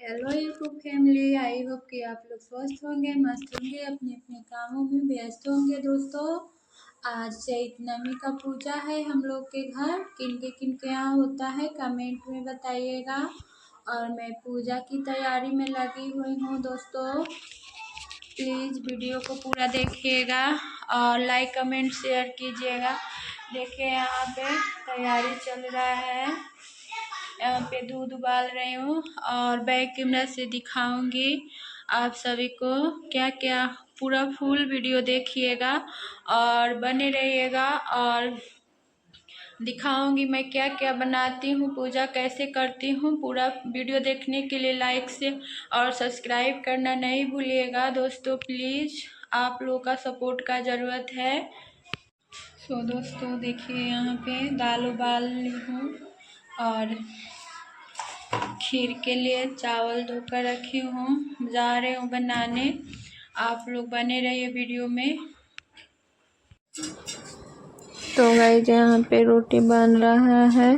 Hello YouTube family, I hope कि आप लोग स्वस्थ होंगे, मस्त होंगे, अपने अपने कामों में व्यस्त होंगे। दोस्तों, आज चैत नवमी का पूजा है हम लोग के घर। किनके यहाँ होता है कमेंट में बताइएगा। और मैं पूजा की तैयारी में लगी हुई हूँ। दोस्तों, प्लीज़ वीडियो को पूरा देखिएगा और लाइक कमेंट शेयर कीजिएगा। देखिए, यहाँ पे तैयारी चल रहा है। यहाँ पे दूध उबाल रही हूँ और बैक कैमरा से दिखाऊंगी आप सभी को क्या क्या। पूरा फुल वीडियो देखिएगा और बने रहिएगा और दिखाऊंगी मैं क्या क्या बनाती हूँ, पूजा कैसे करती हूँ। पूरा वीडियो देखने के लिए लाइक से और सब्सक्राइब करना नहीं भूलिएगा। दोस्तों, प्लीज़ आप लोगों का सपोर्ट का ज़रूरत है। दोस्तों देखिए, यहाँ पे दाल उबाल ली हूँ और खीर के लिए चावल धोकर रखी हूँ, जा रही हूँ बनाने। आप लोग बने रहिए वीडियो में। तो गाइस, यहाँ पे रोटी बन रहा है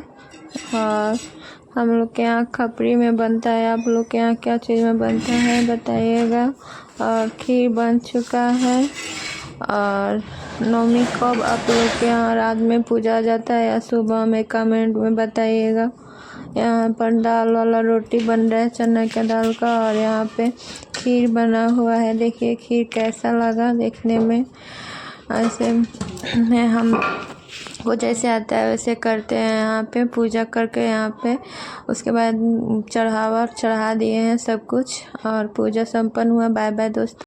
और हम लोग के यहाँ खपरी में बनता है। आप लोग के यहाँ क्या चीज़ में बनता है बताइएगा। और खीर बन चुका है। और नवमी कब आप लोग के यहाँ रात में पूजा जाता है या सुबह में, कमेंट में बताइएगा। यहाँ पर दाल वाला रोटी बन रहा है, चना का दाल का, और यहाँ पे खीर बना हुआ है। देखिए खीर कैसा लगा देखने में। ऐसे में हम को जैसे आता है वैसे करते हैं। यहाँ पे पूजा करके यहाँ पे उसके बाद चढ़ावा चढ़ा दिए हैं सब कुछ और पूजा संपन्न हुआ। बाय बाय दोस्तों।